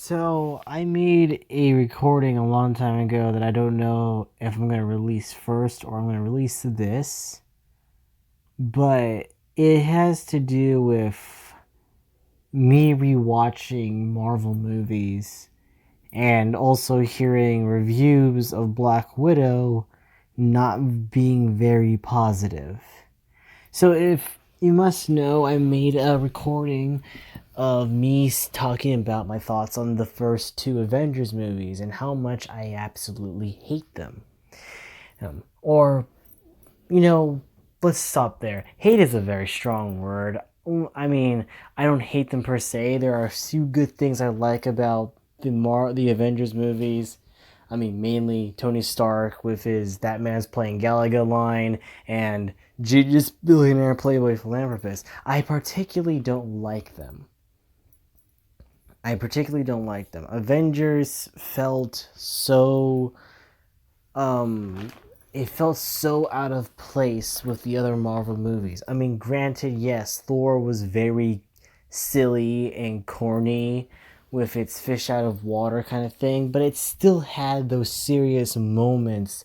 So I made a recording a long time ago that I don't know if I'm gonna release first or I'm gonna release this, but it has to do with me rewatching Marvel movies and also hearing reviews of Black Widow not being very positive. So if you must know, I made a recording of me talking about my thoughts on the first two Avengers movies and how much I absolutely hate them. Or, you know, let's stop there. Hate is a very strong word. I mean, I don't hate them per se. There are a few good things I like about the Avengers movies. I mean, mainly Tony Stark with his "that man's playing Galaga" line and just billionaire playboy philanthropist. I particularly don't like them. Avengers felt so um it felt so out of place with the other Marvel movies. I mean, granted, yes, Thor was very silly and corny with its fish out of water kind of thing, but it still had those serious moments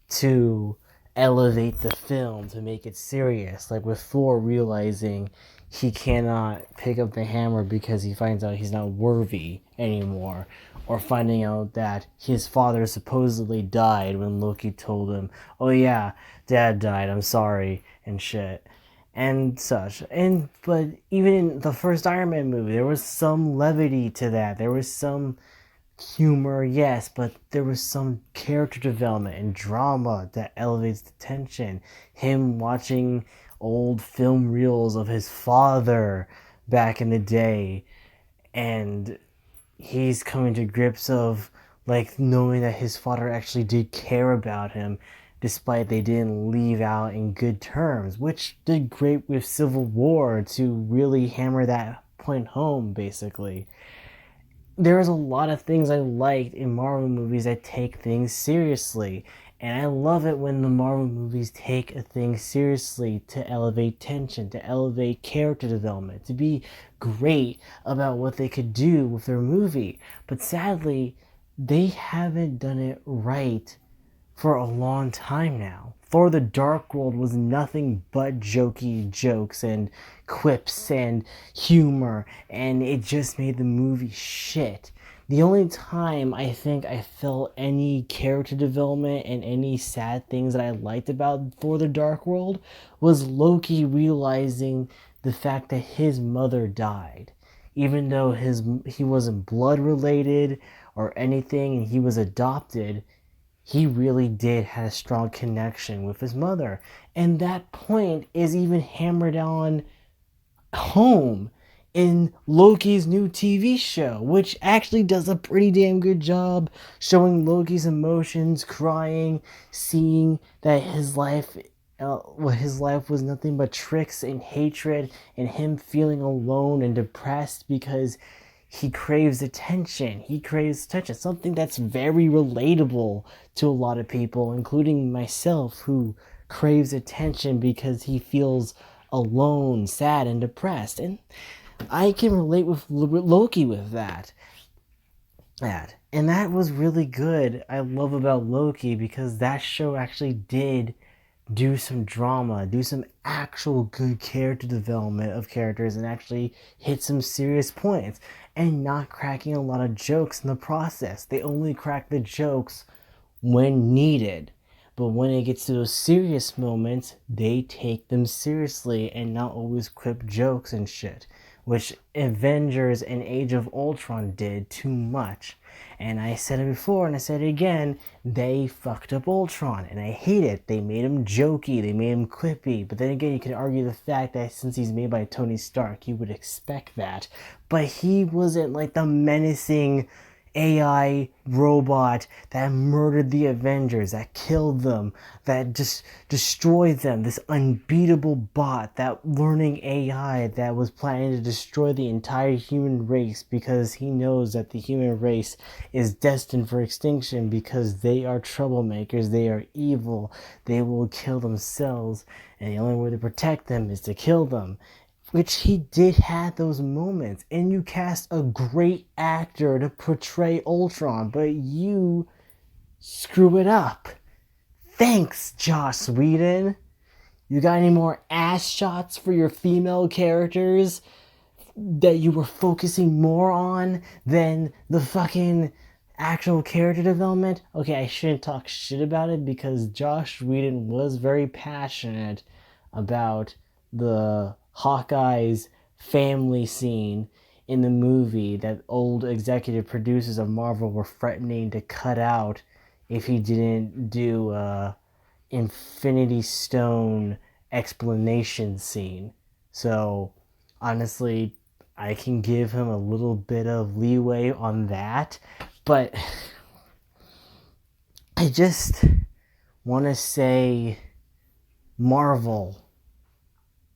to elevate the film to make it serious. Like with Thor realizing he cannot pick up the hammer because he finds out he's not worthy anymore, or finding out that his father supposedly died when Loki told him, "Oh yeah, Dad died. I'm sorry," and shit. And such. And but even in the first Iron Man movie, there was some levity to that. There was some humor, yes, but there was some character development and drama that elevates the tension. Him watching old film reels of his father back in the day, and he's coming to grips of like knowing that his father actually did care about him despite they didn't leave out in good terms, which did great with Civil War to really hammer that point home basically. There's a lot of things I liked in Marvel movies that take things seriously. And I love it when the Marvel movies take a thing seriously to elevate tension, to elevate character development, to be great about what they could do with their movie. But sadly, they haven't done it right for a long time now. Thor the Dark World was nothing but jokey jokes and quips and humor, and it just made the movie shit. The only time I think I felt any character development and any sad things that I liked about Thor the Dark World was Loki realizing the fact that his mother died. Even though he wasn't blood related or anything and he was adopted, he really did have a strong connection with his mother. And that point is even hammered on home in Loki's new TV show, which actually does a pretty damn good job showing Loki's emotions, crying, seeing that his life was nothing but tricks and hatred, and him feeling alone and depressed because he craves attention. He craves attention, something that's very relatable to a lot of people, including myself, who craves attention because he feels alone, sad, and depressed. And I can relate with Loki with and that was really good. I love about Loki because that show actually did do some drama, do some actual good character development of characters, and actually hit some serious points, and not cracking a lot of jokes in the process. They only crack the jokes when needed. But when it gets to those serious moments, they take them seriously and not always quip jokes and shit, which Avengers and Age of Ultron did too much. And I said it before and I said it again, they fucked up Ultron and I hate it. They made him jokey, they made him quippy. But then again, you can argue the fact that since he's made by Tony Stark, you would expect that. But he wasn't like the menacing AI robot that murdered the Avengers, that killed them, that just destroyed them. This unbeatable bot, that learning AI that was planning to destroy the entire human race because he knows that the human race is destined for extinction because they are troublemakers, they are evil, they will kill themselves, and the only way to protect them is to kill them. which he did have those moments, and you cast a great actor to portray Ultron, but you screw it up. Thanks, Joss Whedon. You got any more ass shots for your female characters that you were focusing more on than the fucking actual character development? Okay, I shouldn't talk shit about it because Joss Whedon was very passionate about the Hawkeye's family scene in the movie that old executive producers of Marvel were threatening to cut out if he didn't do a Infinity Stone explanation scene. So honestly, I can give him a little bit of leeway on that, but I just want to say, Marvel,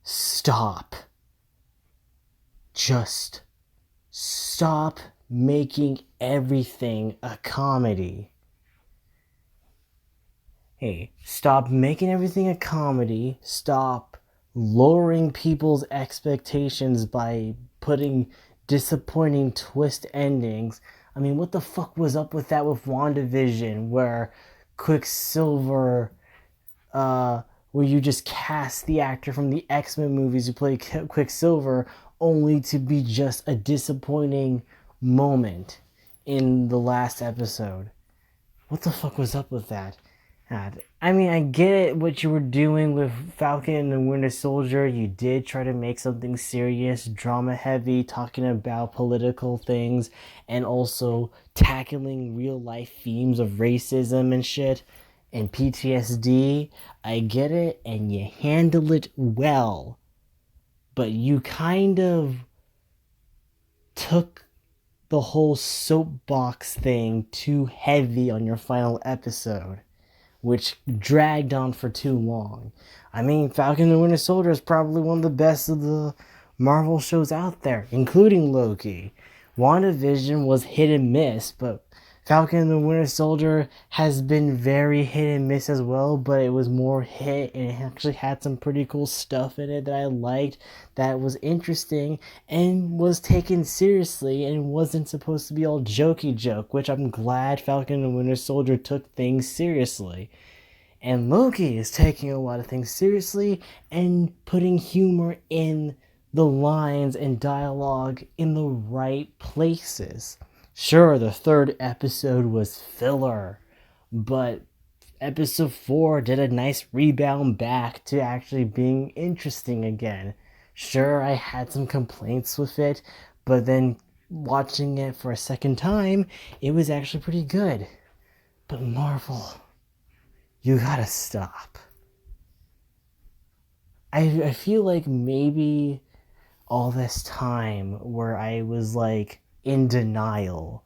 stop. Just stop making everything a comedy. Hey, stop making everything a comedy. Stop lowering people's expectations by putting disappointing twist endings. I mean, what the fuck was up with that with WandaVision, where Quicksilver, where you just cast the actor from the X-Men movies who played Quicksilver, only to be just a disappointing moment in the last episode? What the fuck was up with that? I mean, I get it what you were doing with Falcon and the Winter Soldier. You did try to make something serious, drama heavy, talking about political things, and also tackling real life themes of racism and shit and PTSD. I get it, and you handle it well. But you kind of took the whole soapbox thing too heavy on your final episode, which dragged on for too long. I mean, Falcon and the Winter Soldier is probably one of the best of the Marvel shows out there, including Loki. WandaVision was hit and miss, but Falcon and the Winter Soldier has been very hit and miss as well, but it was more hit and it actually had some pretty cool stuff in it that I liked, that was interesting and was taken seriously and wasn't supposed to be all jokey joke, which I'm glad Falcon and the Winter Soldier took things seriously. And Loki is taking a lot of things seriously and putting humor in the lines and dialogue in the right places. Sure, the third episode was filler, but episode 4 did a nice rebound back to actually being interesting again. Sure, I had some complaints with it, but then watching it for a second time, it was actually pretty good. But Marvel, you gotta stop. I feel like maybe all this time where I was like in denial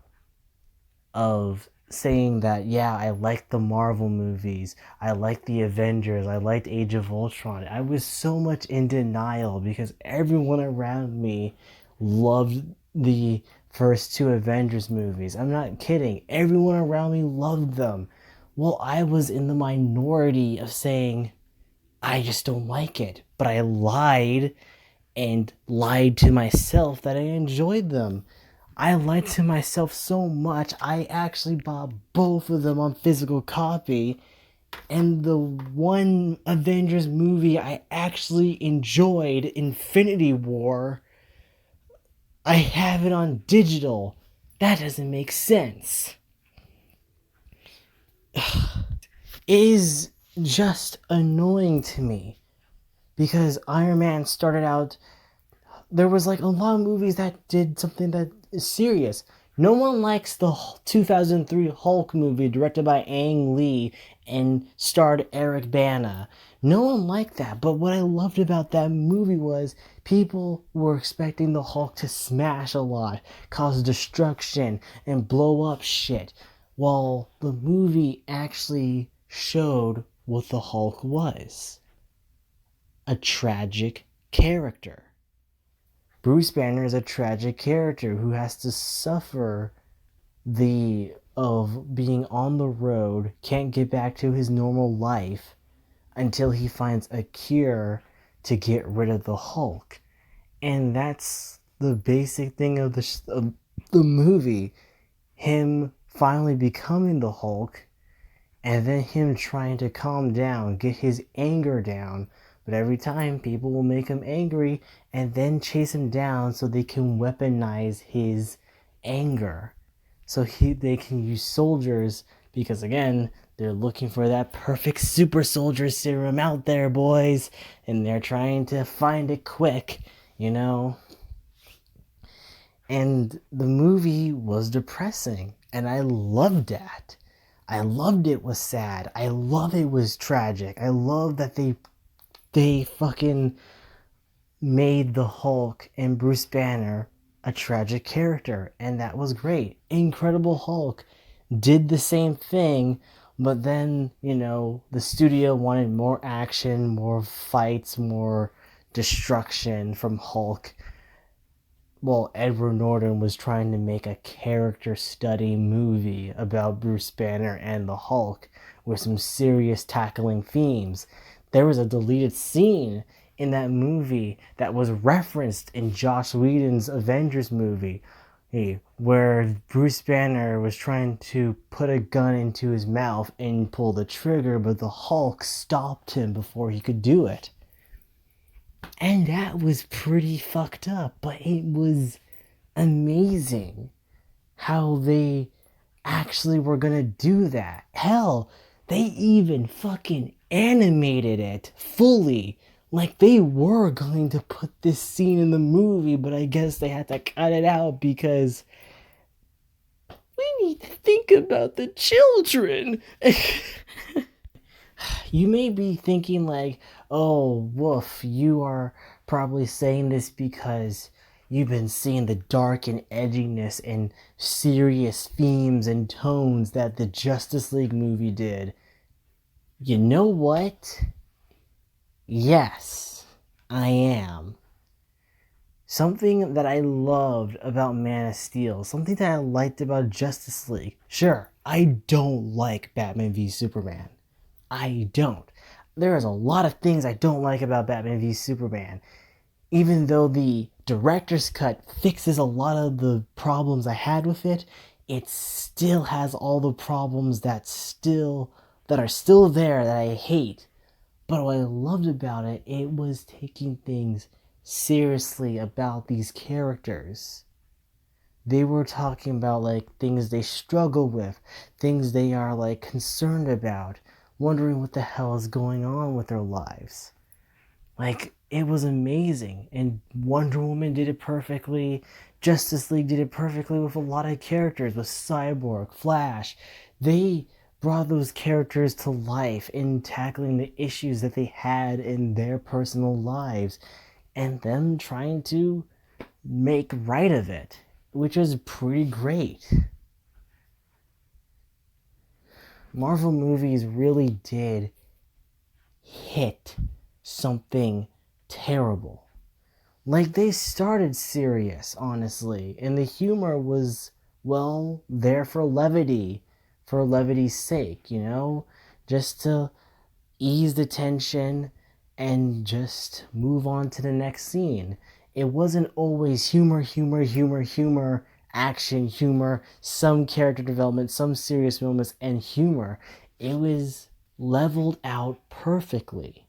of saying that, yeah, I liked the Marvel movies, I liked the Avengers, I liked Age of Ultron. I was so much in denial because everyone around me loved the first two Avengers movies. I'm not kidding. Everyone around me loved them. Well, I was in the minority of saying, I just don't like it. But I lied and lied to myself that I enjoyed them. I lied to myself so much, I actually bought both of them on physical copy. And the one Avengers movie I actually enjoyed, Infinity War, I have it on digital. That doesn't make sense. It is just annoying to me because Iron Man started out, there was like a lot of movies that did something that is serious. No one likes the 2003 Hulk movie directed by Ang Lee and starred Eric Bana. No one liked that, but what I loved about that movie was people were expecting the Hulk to smash a lot, cause destruction, and blow up shit, while the movie actually showed what the Hulk was. A tragic character. Bruce Banner is a tragic character who has to suffer of being on the road, can't get back to his normal life until he finds a cure to get rid of the Hulk. And that's the basic thing of the movie. Him finally becoming the Hulk, and then him trying to calm down, get his anger down. But every time people will make him angry and then chase him down so they can weaponize his anger. So they can use soldiers because again, they're looking for that perfect super soldier serum out there, boys, and they're trying to find it quick, you know. And the movie was depressing, and I loved that. I loved it was sad. I love it was tragic. I love that they fucking made the Hulk and Bruce Banner a tragic character, and that was great. Incredible Hulk did the same thing, but then, the studio wanted more action, more fights, more destruction from Hulk. Well, Edward Norton was trying to make a character study movie about Bruce Banner and the Hulk with some serious tackling themes. There was a deleted scene in that movie that was referenced in Joss Whedon's Avengers movie, where Bruce Banner was trying to put a gun into his mouth and pull the trigger, but the Hulk stopped him before he could do it. And that was pretty fucked up, but it was amazing how they actually were gonna do that. Hell, they even fucking animated it fully. Like they were going to put this scene in the movie, but I guess they had to cut it out because we need to think about the children. You may be thinking like, oh, woof, you are probably saying this because you've been seeing the dark and edginess and serious themes and tones that the Justice League movie did. You know what? Yes, I am. Something that I loved about Man of Steel, something that I liked about Justice League. Sure, I don't like Batman v Superman. I don't. There is a lot of things I don't like about Batman v Superman. Even though the director's cut fixes a lot of the problems I had with it, it still has all the problems that are still there that I hate. But what I loved about it, it was taking things seriously about these characters. They were talking about like things they struggle with, things they are like concerned about, wondering what the hell is going on with their lives. Like, it was amazing. And Wonder Woman did it perfectly. Justice League did it perfectly with a lot of characters, with Cyborg, Flash. They brought those characters to life in tackling the issues that they had in their personal lives and them trying to make right of it, which was pretty great. Marvel movies really did hit something terrible. Like, they started serious, honestly, and the humor was, well, there for levity's sake, just to ease the tension and just move on to the next scene. It wasn't always humor, action, humor, some character development, some serious moments, and humor. It was leveled out perfectly.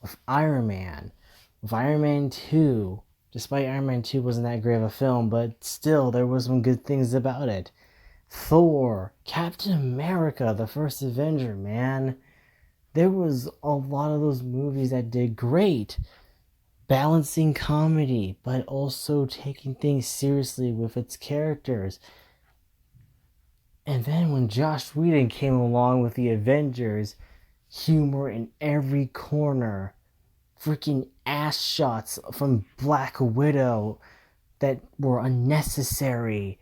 With Iron Man, 2, despite Iron Man 2 wasn't that great of a film, but still, there was some good things about it. Thor, Captain America, the first Avenger, man. There was a lot of those movies that did great. Balancing comedy, but also taking things seriously with its characters. And then when Joss Whedon came along with the Avengers, humor in every corner, freaking ass shots from Black Widow that were unnecessary,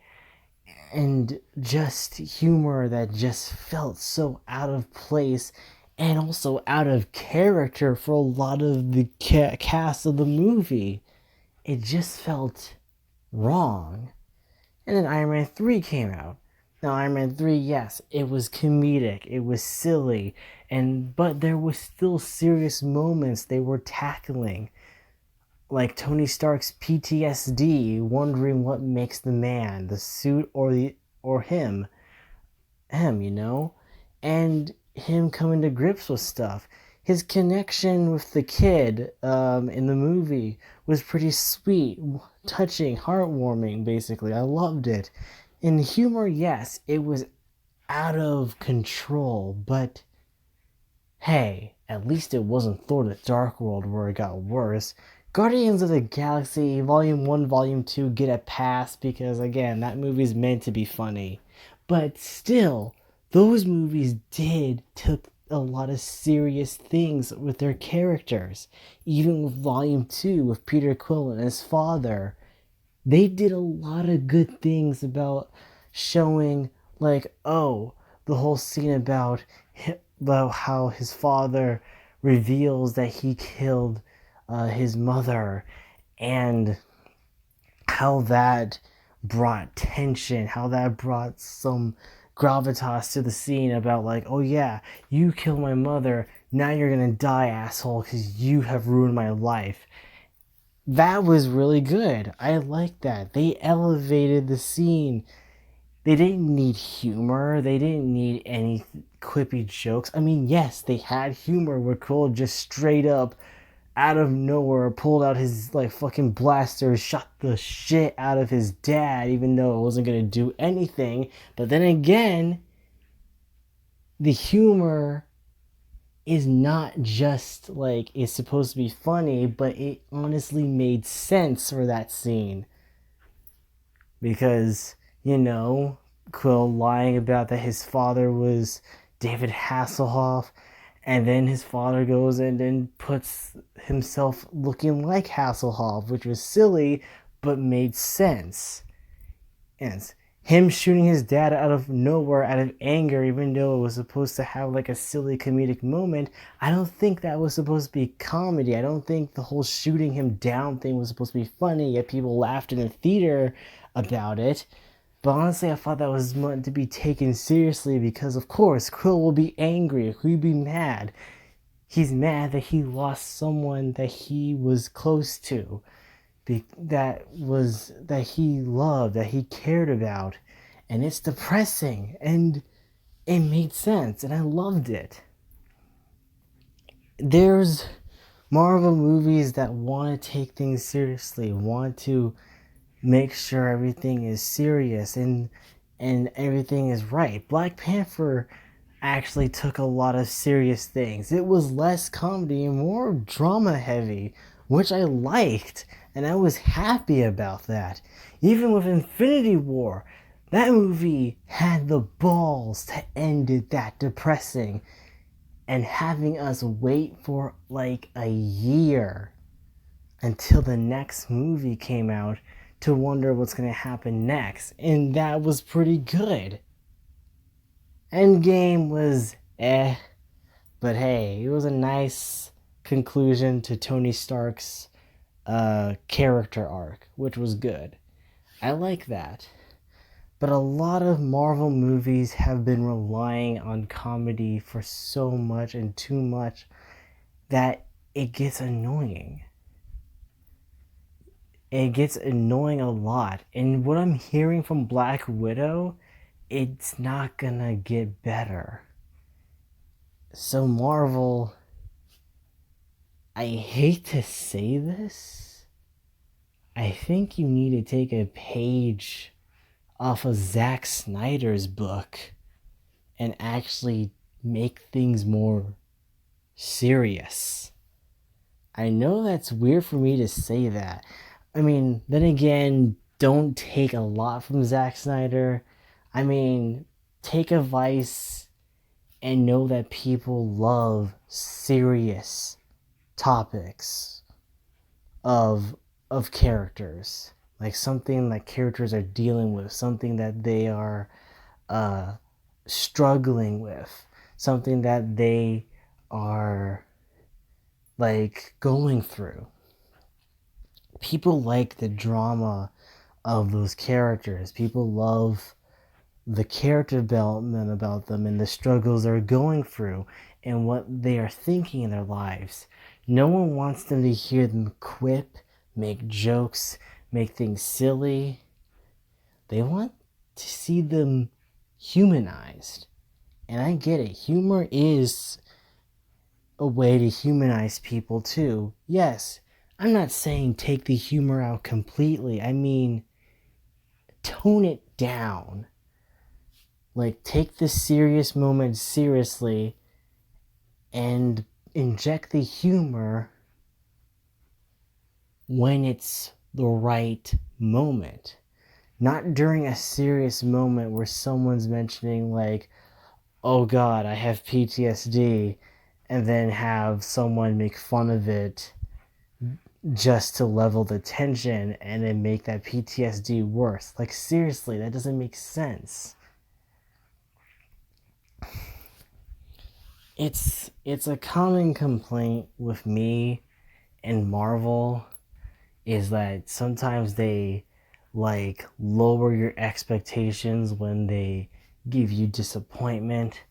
and just humor that just felt so out of place and also out of character for a lot of the cast of the movie. It just felt wrong. And then Iron Man 3 came out. Now, Iron Man 3, yes, it was comedic, it was silly, but there was still serious moments they were tackling. like Tony Stark's PTSD, wondering what makes the man, the suit or him, and him coming to grips with stuff. His connection with the kid in the movie was pretty sweet, touching, heartwarming, basically. I loved it. In humor, yes, it was out of control, but hey, at least it wasn't Thor the Dark World where it got worse. Guardians of the Galaxy Volume 1, Volume 2 get a pass because, again, that movie's meant to be funny. But still, those movies took a lot of serious things with their characters. Even with Volume 2, with Peter Quill and his father, they did a lot of good things about showing, like, oh, the whole scene about how his father reveals that he killed his mother, and how that brought tension, how that brought some gravitas to the scene about, like, oh yeah, you killed my mother, now you're gonna die, asshole, because you have ruined my life. That was really good. I like that. They elevated the scene. They didn't need humor. They didn't need any quippy jokes. I mean, yes, they had humor where Cole just straight up out of nowhere pulled out his like fucking blaster, shot the shit out of his dad, even though it wasn't gonna do anything. But then again, the humor is not just like it's supposed to be funny, but it honestly made sense for that scene. Because, Quill lying about that his father was David Hasselhoff, and then his father goes and then puts himself looking like Hasselhoff, which was silly but made sense. And him shooting his dad out of nowhere, out of anger, even though it was supposed to have like a silly comedic moment, I don't think that was supposed to be comedy. I don't think the whole shooting him down thing was supposed to be funny, yet people laughed in the theater about it. But honestly, I thought that was meant to be taken seriously because, of course, Quill will be angry. He'll be mad. He's mad that he lost someone that he was close to, that he loved, that he cared about. And it's depressing. And it made sense. And I loved it. There's Marvel movies that want to take things seriously, want to make sure everything is serious and everything is right. Black Panther actually took a lot of serious things. It was less comedy and more drama heavy, which I liked, and I was happy about that. Even with Infinity War, that movie had the balls to end it that depressing and having us wait for like a year until the next movie came out to wonder what's going to happen next. And that was pretty good. Endgame was but hey, it was a nice conclusion to Tony Stark's character arc, which was good. I like that. But a lot of Marvel movies have been relying on comedy for so much and too much that it gets annoying. It gets annoying a lot. And what I'm hearing from Black Widow, it's not gonna get better. So, Marvel, I hate to say this, I think you need to take a page off of Zack Snyder's book and actually make things more serious. I know that's weird for me to say that. I mean, then again, don't take a lot from Zack Snyder. I mean, take advice and know that people love serious topics of characters. Like something that characters are dealing with, something that they are struggling with, something that they are like going through. People like the drama of those characters. People love the character development about them and the struggles they're going through and what they are thinking in their lives. No one wants them to hear them quip make jokes, make things silly. They want to see them humanized. And I get it. Humor is a way to humanize people too. Yes, I'm not saying take the humor out completely. I mean, tone it down. Like, take the serious moment seriously and inject the humor when it's the right moment. Not during a serious moment where someone's mentioning, like, oh god, I have PTSD, and then have someone make fun of it just to level the tension and then make that PTSD worse. Like, seriously, that doesn't make sense. It's a common complaint with me and Marvel is that sometimes they like lower your expectations when they give you disappointment,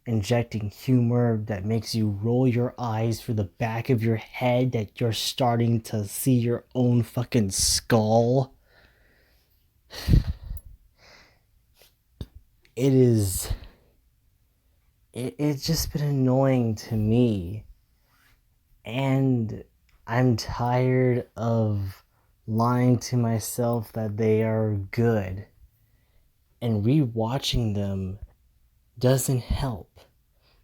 injecting humor that makes you roll your eyes through the back of your head that you're starting to see your own fucking skull. It's just been annoying to me, and I'm tired of lying to myself that they are good, and rewatching them doesn't help,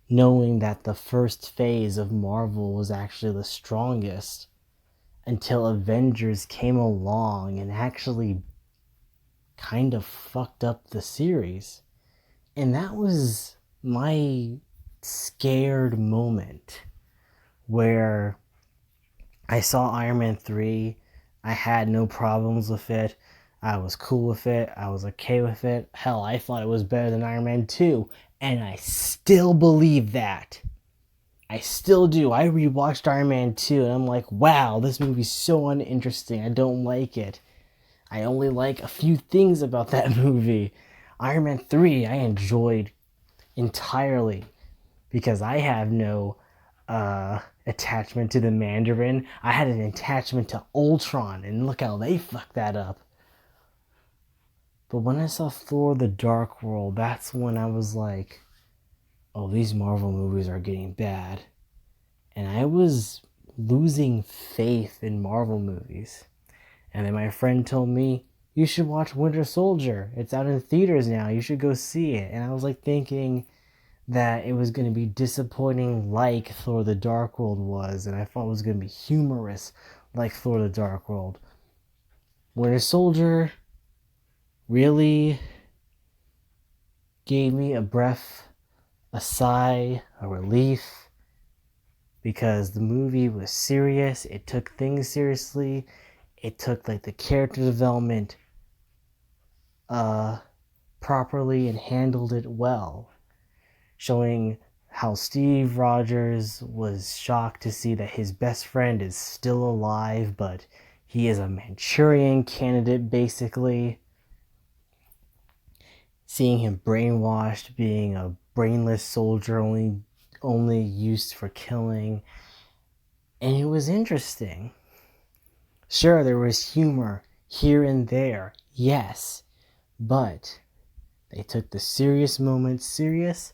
knowing that the first phase of Marvel was actually the strongest until Avengers came along and actually kind of fucked up the series. And that was my scared moment where I saw Iron Man 3. I had no problems with it. I was cool with it. I was okay with it. Hell, I thought it was better than Iron Man 2. And I still believe that. I still do. I rewatched Iron Man 2 and I'm like, wow, this movie's so uninteresting. I don't like it. I only like a few things about that movie. Iron Man 3, I enjoyed entirely because I have no attachment to the Mandarin. I had an attachment to Ultron, and look how they fucked that up. But when I saw Thor the Dark World, that's when I was like, oh, these Marvel movies are getting bad. And I was losing faith in Marvel movies. And then my friend told me, you should watch Winter Soldier. It's out in theaters now. You should go see it. And I was like thinking that it was going to be disappointing like Thor the Dark World was. And I thought it was going to be humorous like Thor the Dark World. Winter Soldier really gave me a breath, a sigh, a relief. Because the movie was serious. It took things seriously. It took like the character development properly and handled it well, showing how Steve Rogers was shocked to see that his best friend is still alive, but he is a Manchurian candidate basically. Seeing him brainwashed, being a brainless soldier only used for killing. And it was interesting. Sure, there was humor here and there, yes, but they took the serious moments serious,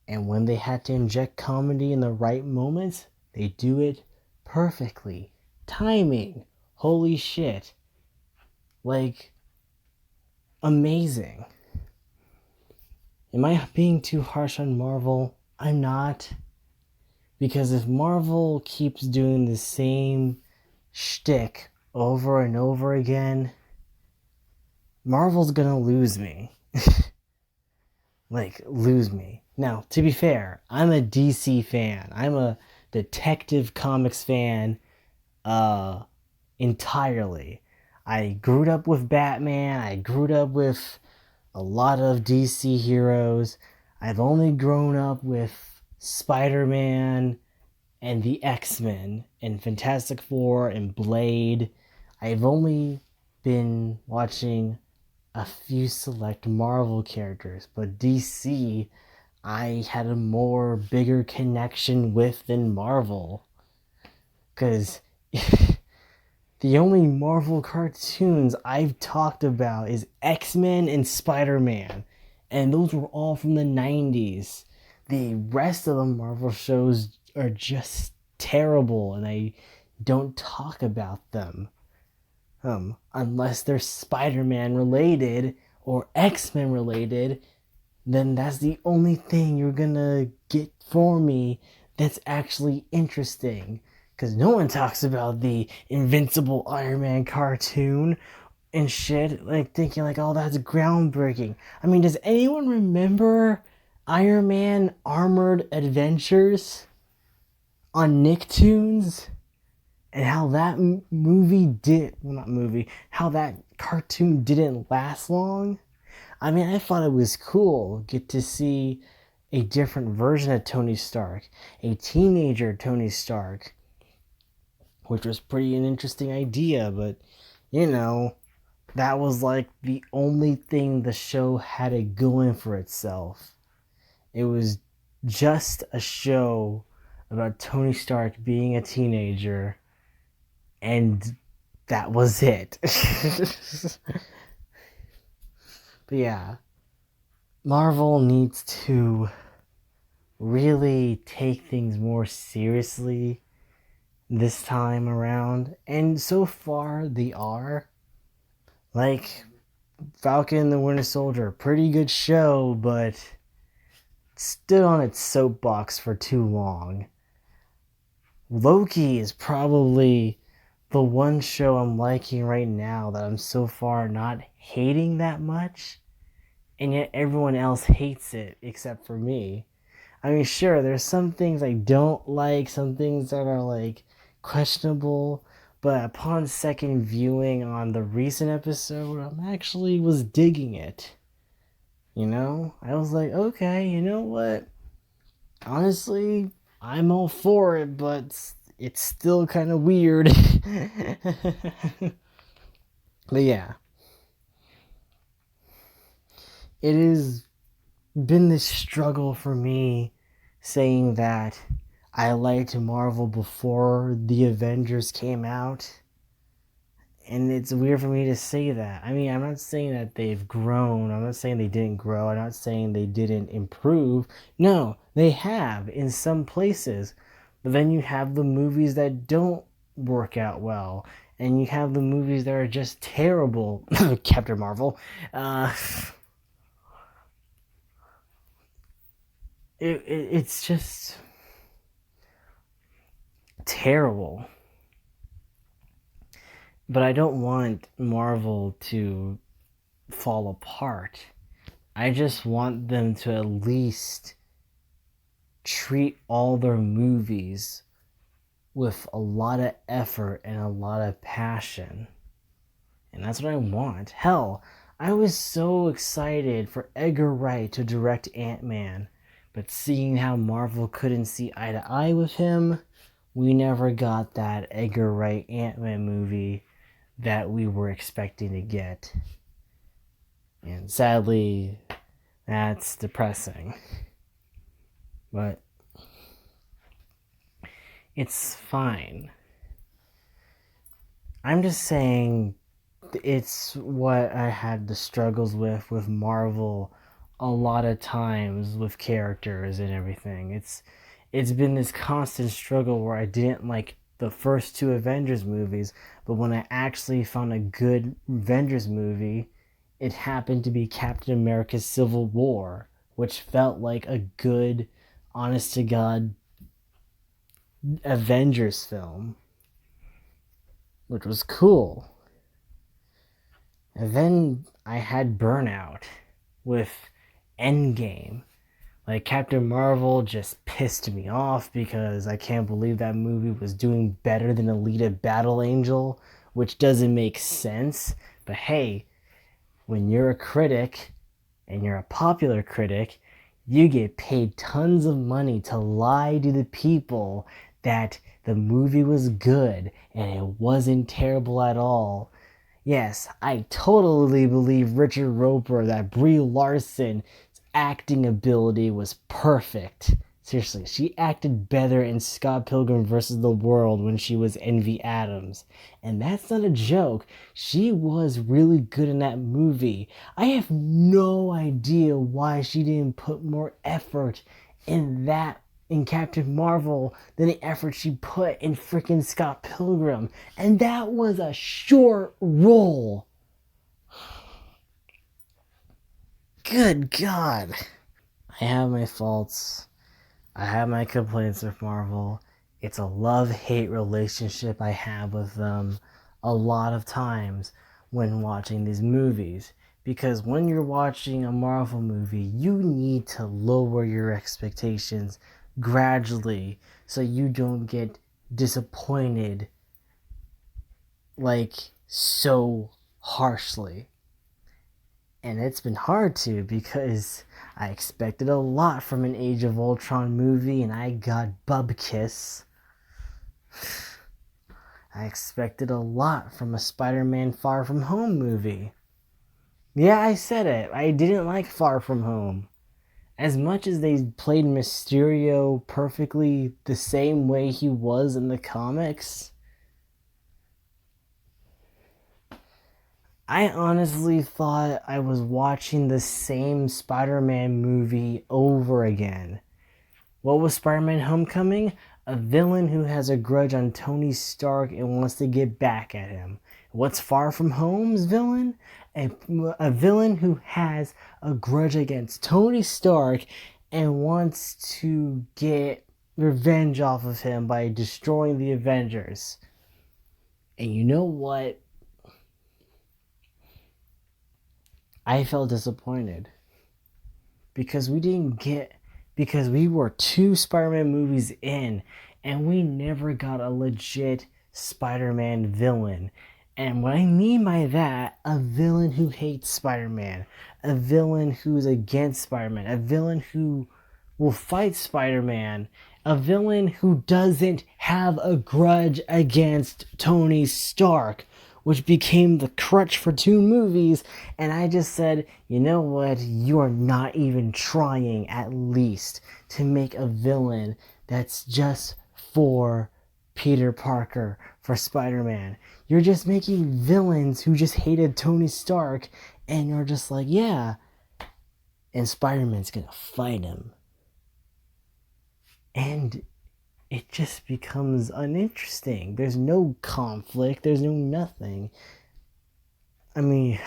and when they had to inject comedy in the right moments, they do it perfectly. Timing, holy shit. Like, amazing. Am I being too harsh on Marvel? I'm not. Because if Marvel keeps doing the same shtick over and over again, Marvel's gonna lose me. Like, lose me. Now, to be fair, I'm a DC fan. I'm a Detective Comics fan entirely. I grew up with Batman. I grew up with a lot of DC heroes. I've only grown up with Spider-Man and the X-Men and Fantastic Four and Blade. I've only been watching a few select Marvel characters, but DC I had a more bigger connection with than Marvel. Because The only Marvel cartoons I've talked about is X-Men and Spider-Man, and those were all from the 90s. The rest of the Marvel shows are just terrible, and I don't talk about them. Unless they're Spider-Man related or X-Men related, then that's the only thing you're gonna get for me that's actually interesting. Because no one talks about the Invincible Iron Man cartoon and shit, like thinking like, oh, that's groundbreaking. I mean, does anyone remember Iron Man Armored Adventures on Nicktoons? And how that movie did, well, not movie, how that cartoon didn't last long? I mean, I thought it was cool. Get to see a different version of Tony Stark, a teenager Tony Stark, which was pretty an interesting idea, but that was like the only thing the show had it going for itself. It was just a show about Tony Stark being a teenager, and that was it. But yeah, Marvel needs to really take things more seriously this time around, and so far they are. Like Falcon and the Winter Soldier, pretty good show, but stood on its soapbox for too long. Loki is probably the one show I'm liking right now that I'm so far not hating that much, and yet everyone else hates it except for me. I mean, sure, there's some things I don't like, some things that are like questionable, but upon second viewing on the recent episode, I actually was digging it. I was like, okay, you know what? Honestly, I'm all for it, but it's still kind of weird. But yeah, it has been this struggle for me saying that I liked Marvel before the Avengers came out. And it's weird for me to say that. I mean, I'm not saying that they've grown. I'm not saying they didn't grow. I'm not saying they didn't improve. No, they have in some places. But then you have the movies that don't work out well. And you have the movies that are just terrible. Captain Marvel. It's just terrible. But I don't want Marvel to fall apart. I just want them to at least treat all their movies with a lot of effort and a lot of passion. And that's what I want. Hell, I was so excited for Edgar Wright to direct Ant-Man, but seeing how Marvel couldn't see eye to eye with him, we never got that Edgar Wright Ant-Man movie that we were expecting to get. And sadly, that's depressing. But it's fine. I'm just saying it's what I had the struggles with Marvel a lot of times with characters and everything. It's been this constant struggle where I didn't like the first two Avengers movies, but when I actually found a good Avengers movie, it happened to be Captain America's Civil War, which felt like a good, honest to God Avengers film, which was cool. And then I had Burnout with Endgame. Like, Captain Marvel just pissed me off because I can't believe that movie was doing better than Alita Battle Angel, which doesn't make sense. But hey, when you're a critic, and you're a popular critic, you get paid tons of money to lie to the people that the movie was good and it wasn't terrible at all. Yes, I totally believe Richard Roeper that Brie Larson's acting ability was perfect. Seriously, she acted better in Scott Pilgrim vs. the World when she was Envy Adams. And that's not a joke. She was really good in that movie. I have no idea why she didn't put more effort in Captain Marvel than the effort she put in freaking Scott Pilgrim. And that was a short role. Good God. I have my faults. I have my complaints with Marvel. It's a love-hate relationship I have with them a lot of times when watching these movies. Because when you're watching a Marvel movie, you need to lower your expectations gradually so you don't get disappointed like so harshly. And it's been hard to, because I expected a lot from an Age of Ultron movie and I got Bubkiss. I expected a lot from a Spider-Man Far From Home movie. Yeah, I said it. I didn't like Far From Home. As much as they played Mysterio perfectly the same way he was in the comics, I honestly thought I was watching the same Spider-Man movie over again. What was Spider-Man Homecoming? A villain who has a grudge on Tony Stark and wants to get back at him. What's Far From Home's villain? A villain who has a grudge against Tony Stark and wants to get revenge off of him by destroying the Avengers. And you know what? I felt disappointed because we were 2 Spider-Man movies in and we never got a legit Spider-Man villain. And what I mean by that, a villain who hates Spider-Man, a villain who's against Spider-Man, a villain who will fight Spider-Man, a villain who doesn't have a grudge against Tony Stark, which became the crutch for 2 movies, and I just said, you know what, you are not even trying at least to make a villain that's just for Peter Parker, for Spider-Man. You're just making villains who just hated Tony Stark, and you're just like, yeah, and Spider-Man's gonna fight him. And it just becomes uninteresting. There's no conflict. There's no nothing. I mean,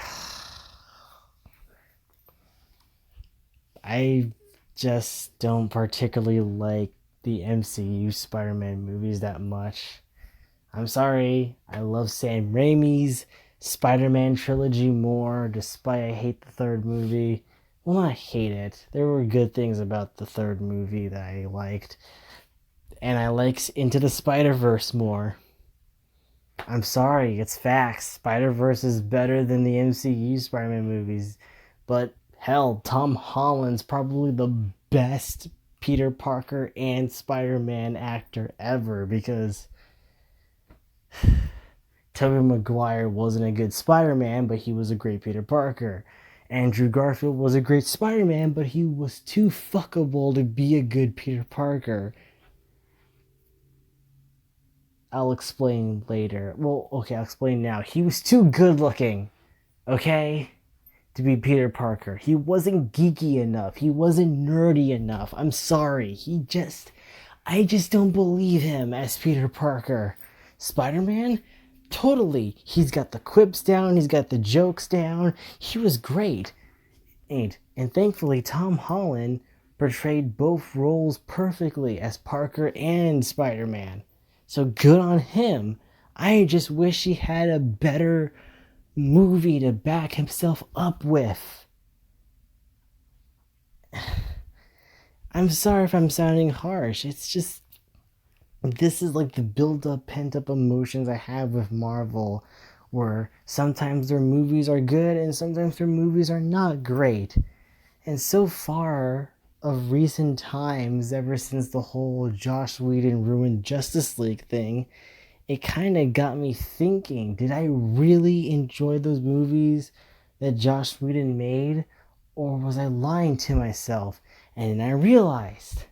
I just don't particularly like the MCU Spider-Man movies that much. I'm sorry. I love Sam Raimi's Spider-Man trilogy more, despite I hate the 3rd movie. Well, not hate it. There were good things about the 3rd movie that I liked. And I like Into the Spider-Verse more. I'm sorry, it's facts. Spider-Verse is better than the MCU Spider-Man movies. But hell, Tom Holland's probably the best Peter Parker and Spider-Man actor ever, because Tobey Maguire wasn't a good Spider-Man, but he was a great Peter Parker. Andrew Garfield was a great Spider-Man, but he was too fuckable to be a good Peter Parker. I'll explain later. Well, okay, I'll explain now. He was too good looking, okay, to be Peter Parker. He wasn't geeky enough. He wasn't nerdy enough. I'm sorry. I just don't believe him as Peter Parker. Spider-Man? Totally. He's got the quips down. He's got the jokes down. He was great. And thankfully, Tom Holland portrayed both roles perfectly as Parker and Spider-Man. So good on him. I just wish he had a better movie to back himself up with. I'm sorry if I'm sounding harsh. It's just, this is like the build-up, pent-up emotions I have with Marvel, where sometimes their movies are good and sometimes their movies are not great. And so far of recent times, ever since the whole Joss Whedon ruined Justice League thing, it kind of got me thinking, did I really enjoy those movies that Joss Whedon made, or was I lying to myself? And then I realized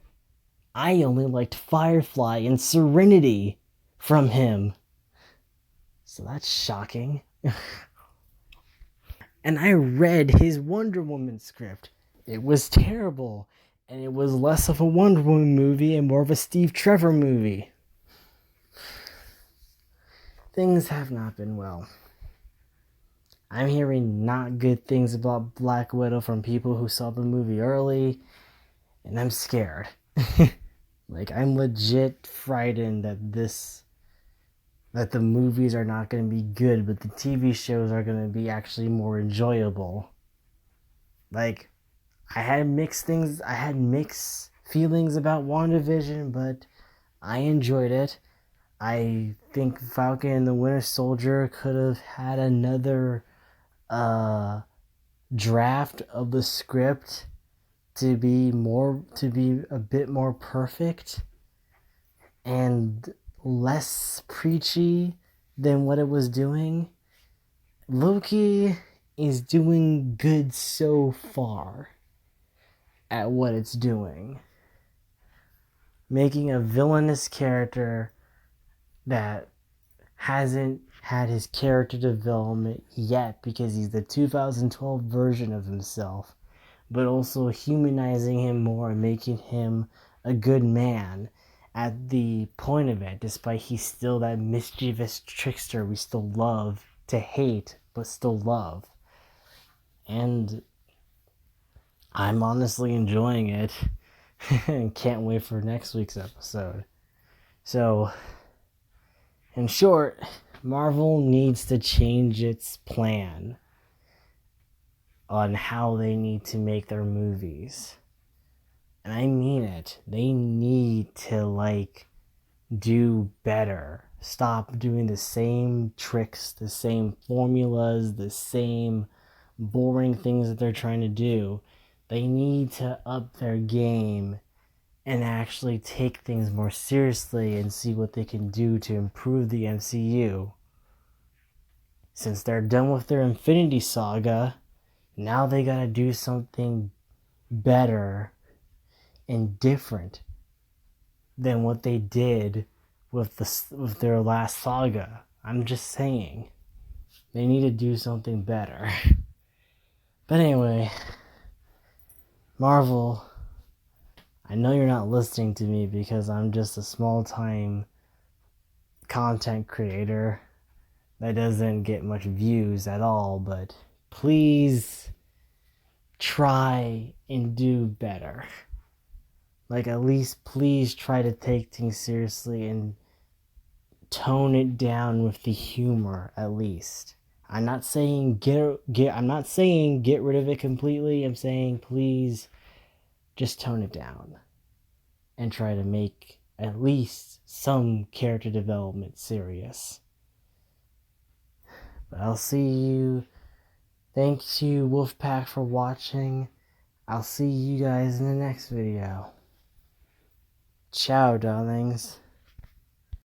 I only liked Firefly and Serenity from him. So that's shocking. And I read his Wonder Woman script. It was terrible. And it was less of a Wonder Woman movie and more of a Steve Trevor movie. Things have not been well. I'm hearing not good things about Black Widow from people who saw the movie early, and I'm scared. Like, I'm legit frightened that the movies are not going to be good, but the TV shows are going to be actually more enjoyable. Like, I had mixed feelings about WandaVision, but I enjoyed it. I think Falcon and the Winter Soldier could have had another draft of the script to be a bit more perfect and less preachy than what it was doing. Loki is doing good so far at what it's doing. Making a villainous character that hasn't had his character development yet because he's the 2012 version of himself, but also humanizing him more and making him a good man at the point of it, despite he's still that mischievous trickster we still love to hate, but still love. And I'm honestly enjoying it and can't wait for next week's episode. So, in short, Marvel needs to change its plan on how they need to make their movies. And I mean it. They need to, do better. Stop doing the same tricks, the same formulas, the same boring things that they're trying to do. They need to up their game and actually take things more seriously and see what they can do to improve the MCU. Since they're done with their Infinity Saga, now they gotta do something better and different than what they did with their last saga. I'm just saying, they need to do something better. But anyway, Marvel, I know you're not listening to me because I'm just a small-time content creator that doesn't get much views at all, but please try and do better. At least please try to take things seriously and tone it down with the humor, at least. I'm not saying I'm not saying get rid of it completely. I'm saying please just tone it down and try to make at least some character development serious. But I'll see you. Thanks to Wolfpack for watching. I'll see you guys in the next video. Ciao, darlings.